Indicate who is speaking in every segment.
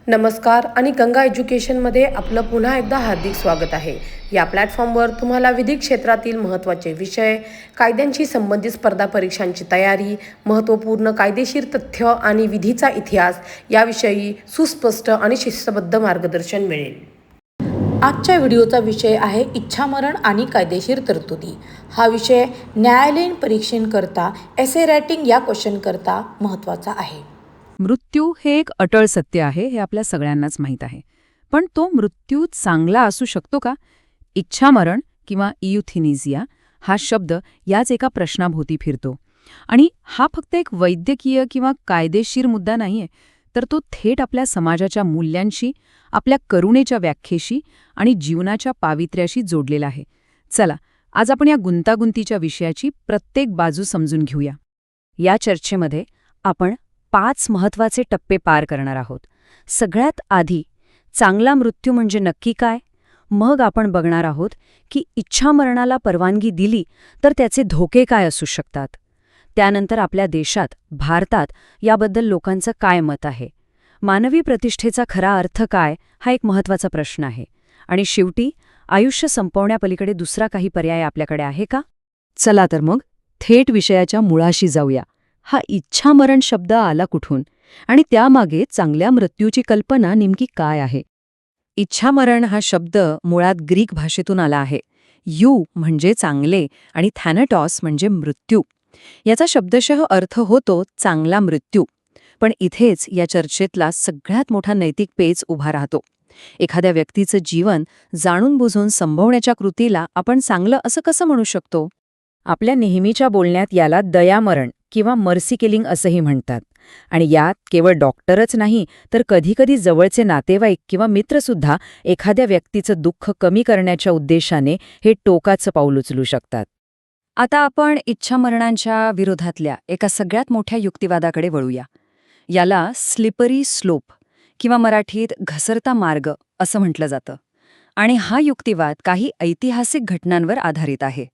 Speaker 1: नमस्कार आणि गंगा एज्युकेशनमध्ये आपलं पुन्हा एकदा हार्दिक स्वागत आहे. या प्लॅटफॉर्मवर तुम्हाला विधिक क्षेत्रातील महत्त्वाचे विषय, कायद्यांशी संबंधित स्पर्धा परीक्षांची तयारी, महत्त्वपूर्ण कायदेशीर तथ्य आणि विधीचा इतिहास याविषयी सुस्पष्ट आणि शिस्तबद्ध मार्गदर्शन मिळेल. आजच्या व्हिडिओचा विषय आहे इच्छामरण आणि कायदेशीर तरतुदी. हा विषय न्यायालयीन परीक्षेकरता एसे रायटिंग या क्वेश्चनकरता महत्त्वाचा आहे.
Speaker 2: मृत्यू हे एक अटळ सत्य आहे हे आपल्या सगळ्यांनाच माहीत आहे. पण तो मृत्यू चांगला असू शकतो का? इच्छामरण किंवा इयुथेनेसिया हा शब्द याच एका प्रश्नाभोवती फिरतो. आणि हा फक्त एक वैद्यकीय किंवा कायदेशीर मुद्दा नाहीये, तर तो थेट आपल्या समाजाच्या मूल्यांशी, आपल्या करुणेच्या व्याख्येशी आणि जीवनाच्या पावित्र्याशी जोडलेला आहे. चला, आज आपण या गुंतागुंतीच्या विषयाची प्रत्येक बाजू समजून घेऊया. या चर्चेमध्ये आपण 5 महत्त्वाचे टप्पे पार करणार आहोत. सगळ्यात आधी चांगला मृत्यू म्हणजे नक्की काय? मग आपण बघणार आहोत की इच्छामरणाला परवानगी दिली तर त्याचे धोके काय असू शकतात. त्यानंतर आपल्या देशात, भारतात याबद्दल लोकांचं काय मत आहे. मानवी प्रतिष्ठेचा खरा अर्थ काय हा एक महत्त्वाचा प्रश्न आहे. आणि शेवटी आयुष्य संपवण्यापलीकडे दुसरा काही पर्याय आपल्याकडे आहे का? चला तर मग थेट विषयाच्या मुळाशी जाऊया. हा इच्छामरण शब्द आला कुठून आणि त्यामागे चांगल्या मृत्यूची कल्पना नेमकी काय आहे? इच्छामरण हा शब्द मुळात ग्रीक भाषेतून आला आहे. यू म्हणजे चांगले आणि थॅनटॉस म्हणजे मृत्यू. याचा शब्दशः अर्थ होतो चांगला मृत्यू. पण इथेच या चर्चेतला सगळ्यात मोठा नैतिक पेच उभा राहतो. एखाद्या व्यक्तीचं जीवन जाणून बुजून संभवण्याच्या कृतीला आपण चांगलं असं कसं म्हणू शकतो? आपल्या नेहमीच्या बोलण्यात याला दयामरण किंवा मर्सी किलिंग असंही म्हणतात. आणि यात केवळ डॉक्टरच नाही तर कधीकधी जवळचे नातेवाईक किंवा मित्रसुद्धा एखाद्या व्यक्तीचं दुःख कमी करण्याच्या उद्देशाने हे टोकाचं पाऊल उचलू शकतात. आता आपण इच्छामरणांच्या विरोधातल्या एका सगळ्यात मोठ्या युक्तिवादाकडे वळूया. याला स्लिपरी स्लोप किंवा मराठीत घसरता मार्ग असं म्हटलं जातं. आणि हा युक्तिवाद काही ऐतिहासिक घटनांवर आधारित आहे.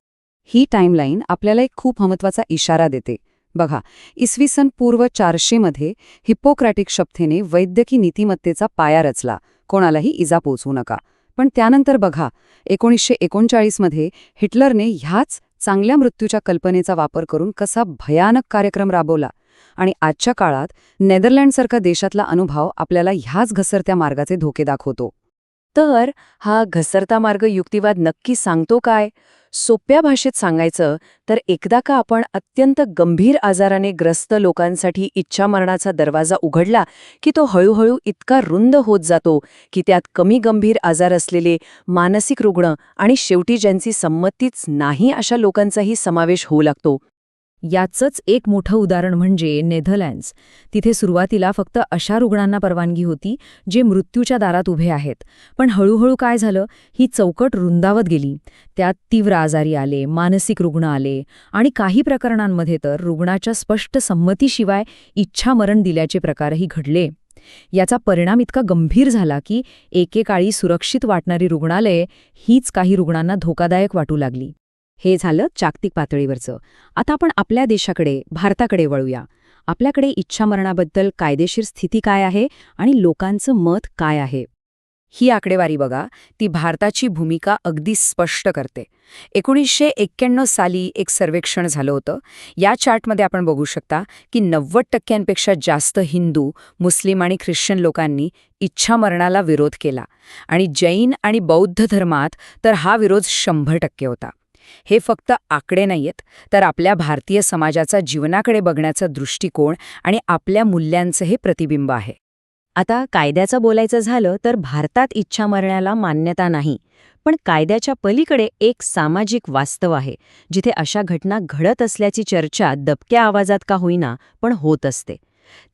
Speaker 2: ही टाईमलाईन आपल्याला एक खूप महत्त्वाचा इशारा देते. बघा, इसवी सन पूर्व 400 मध्ये हिप्पोक्रॅटिक शपथेने वैद्यकी नीतिमत्तेचा पाया रचला, कोणालाही इजा पोचवू नका. पण त्यानंतर बघा, 1939 मध्ये हिटलरने ह्याच चांगल्या मृत्यूच्या कल्पनेचा वापर करून कसा भयानक कार्यक्रम राबवला. आणि आजच्या काळात नेदरलँडसारखा देशातला अनुभव आपल्याला ह्याच घसरत्या मार्गाचे धोके दाखवतो. तर हा घसरता मार्ग युक्तिवाद नक्की सांगतो काय? सोप्या भाषेत सांगायचं तर एकदा का आपण अत्यंत गंभीर आजाराने ग्रस्त लोकांसाठी इच्छामरणाचा दरवाजा उघडला की तो हळूहळू इतका रुंद होत जातो की त्यात कमी गंभीर आजार असलेले, मानसिक रुग्ण आणि शेवटी ज्यांची संमतीच नाही अशा लोकांचाही समावेश होऊ लागतो. याचंच एक मोठं उदाहरण म्हणजे नेदरलँड्स. तिथे सुरुवातीला फक्त अशा रुग्णांना परवानगी होती जे मृत्यूच्या दारात उभे आहेत. पण हळूहळू काय झालं, ही चौकट रुंदावत गेली. त्यात तीव्र आजारी आले, मानसिक रुग्ण आले आणि काही प्रकरणांमध्ये तर रुग्णाच्या स्पष्ट संमतीशिवाय इच्छामरण दिल्याचे प्रकारही घडले. याचा परिणाम इतका गंभीर झाला की एकेकाळी सुरक्षित वाटणारी रुग्णालये हीच काही रुग्णांना धोकादायक वाटू लागली. हे झालं जागतिक पातळीवरचं. आता आपण आपल्या देशाकडे, भारताकडे वळूया. आपल्याकडे इच्छामरणाबद्दल कायदेशीर स्थिती काय आहे आणि लोकांचं मत काय आहे? ही आकडेवारी बघा, ती भारताची भूमिका अगदी स्पष्ट करते. 1991 साली एक सर्वेक्षण झालं होतं. या चार्टमध्ये आपण बघू शकता की 90% जास्त हिंदू, मुस्लिम आणि ख्रिश्चन लोकांनी इच्छामरणाला विरोध केला. आणि जैन आणि बौद्ध धर्मात तर हा विरोध 100% होता. हे फक्त आकडे नाहीयेत, तर आपल्या भारतीय समाजाचा जीवनाकडे बघण्याचा दृष्टिकोन आणि आपल्या मूल्यांचं हे प्रतिबिंब आहे. आता कायद्याचं बोलायचं झालं तर भारतात इच्छामरणाला मान्यता नाही. पण कायद्याच्या पलीकडे एक सामाजिक वास्तव आहे, जिथे अशा घटना घडत असल्याची चर्चा दबक्या आवाजात का होईना पण होत असते.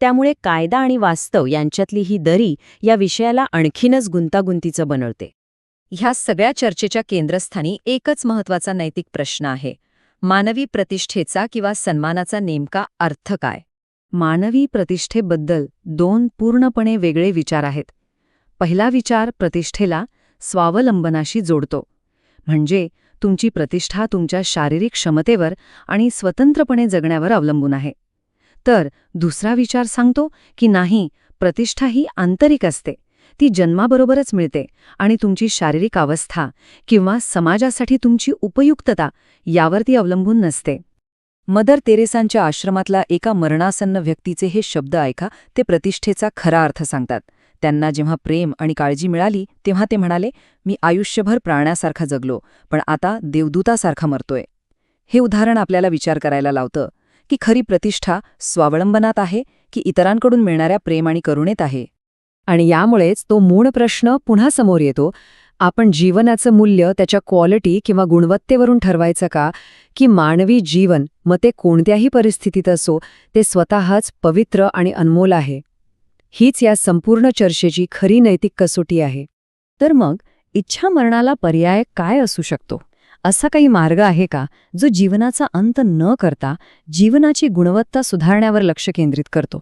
Speaker 2: त्यामुळे कायदा आणि वास्तव यांच्यातली ही दरी या विषयाला आणखीनच गुंतागुंतीचं बनवते. ह्या सगळ्या चर्चेच्या केंद्रस्थानी एकच महत्त्वाचा नैतिक प्रश्न आहे. मानवी प्रतिष्ठेचा किंवा सन्मानाचा नेमका अर्थ काय? मानवी प्रतिष्ठेबद्दल 2 पूर्णपणे वेगळे विचार आहेत. पहिला विचार प्रतिष्ठेला स्वावलंबनाशी जोडतो. म्हणजे तुमची प्रतिष्ठा तुमच्या शारीरिक क्षमतेवर आणि स्वतंत्रपणे जगण्यावर अवलंबून आहे. तर दुसरा विचार सांगतो की नाही, प्रतिष्ठा ही आंतरिक असते. ती जन्माबरोबरच मिळते आणि तुमची शारीरिक अवस्था किंवा समाजासाठी तुमची उपयुक्तता यावरती अवलंबून नसते. मदर तेरेसांच्या आश्रमातला एका मरणासन्न व्यक्तीचे हे शब्द ऐका, ते प्रतिष्ठेचा खरा अर्थ सांगतात. त्यांना जेव्हा प्रेम आणि काळजी मिळाली तेव्हा ते म्हणाले, मी आयुष्यभर प्राण्यासारखा जगलो, पण आता देवदूतासारखा मरतोय. हे उदाहरण आपल्याला विचार करायला लावतं की खरी प्रतिष्ठा स्वावलंबनात आहे की इतरांकडून मिळणाऱ्या प्रेम आणि करुणेत आहे. आणि यामुळेच तो मूळ प्रश्न पुन्हा समोर येतो, आपण जीवनाचं मूल्य त्याच्या क्वालिटी किंवा गुणवत्तेवरून ठरवायचं का, की मानवी जीवन, मग ते कोणत्याही परिस्थितीत असो, ते स्वतःच पवित्र आणि अनमोल आहे. हीच या संपूर्ण चर्चेची खरी नैतिक कसोटी आहे. तर मग इच्छा मरणाला पर्याय काय असू शकतो? असा काही मार्ग आहे का जो जीवनाचा अंत न करता जीवनाची गुणवत्ता सुधारण्यावर लक्ष केंद्रित करतो?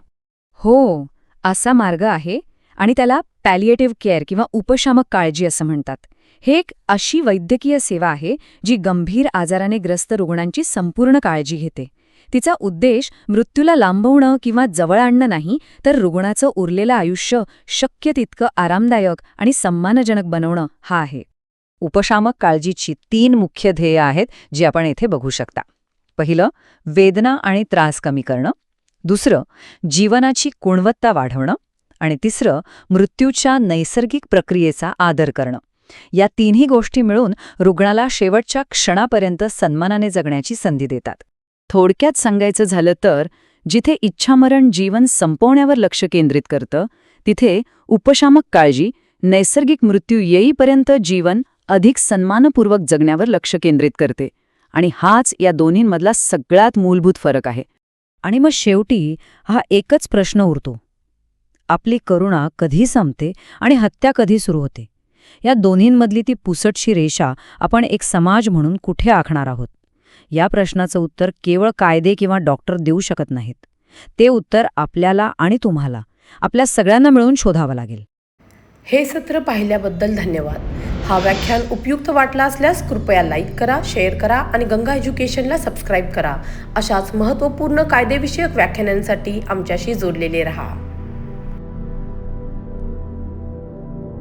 Speaker 2: हो, असा मार्ग आहे आणि त्याला पॅलिएटिव्ह केअर किंवा उपशामक काळजी असं म्हणतात. हे एक अशी वैद्यकीय सेवा आहे जी गंभीर आजाराने ग्रस्त रुग्णांची संपूर्ण काळजी घेते. तिचा उद्देश मृत्यूला लांबवणं किंवा जवळ आणणं नाही, तर रुग्णाचं उरलेलं आयुष्य शक्य तितकं आरामदायक आणि सन्मानजनक बनवणं हा आहे. उपशामक काळजीची 3 मुख्य ध्येय आहेत जी आपण येथे बघू शकता. पहिलं, वेदना आणि त्रास कमी करणं. दुसरं, जीवनाची गुणवत्ता वाढवणं. आणि तिसरं, मृत्यूच्या नैसर्गिक प्रक्रियेचा आदर करणं. या 3ही गोष्टी मिळून रुग्णाला शेवटच्या क्षणापर्यंत सन्मानाने जगण्याची संधी देतात. थोडक्यात सांगायचं झालं तर, जिथे इच्छामरण जीवन संपवण्यावर लक्ष केंद्रित करतं, तिथे उपशामक काळजी नैसर्गिक मृत्यू येईपर्यंत जीवन अधिक सन्मानपूर्वक जगण्यावर लक्ष केंद्रित करते. आणि हाच या दोन्हींमधला सगळ्यात मूलभूत फरक आहे. आणि मग शेवटी हा एकच प्रश्न उरतो, आपली करुणा कधी संपते आणि हत्या कधी सुरू होते? या दोन्हींमधली ती पुसटशी रेषा आपण एक समाज म्हणून कुठे आखणार आहोत? या प्रश्नाचं उत्तर केवळ कायदे किंवा डॉक्टर देऊ शकत नाहीत. ते उत्तर आपल्याला आणि तुम्हाला, आपल्या सगळ्यांना मिळून शोधावं लागेल.
Speaker 1: हे सत्र पाहिल्याबद्दल धन्यवाद. हा व्याख्यान उपयुक्त वाटला असल्यास कृपया लाईक करा, शेअर करा आणि गंगा एज्युकेशनला सबस्क्राईब करा. अशाच महत्त्वपूर्ण कायदेविषयक व्याख्यानांसाठी आमच्याशी जोडलेले रहा.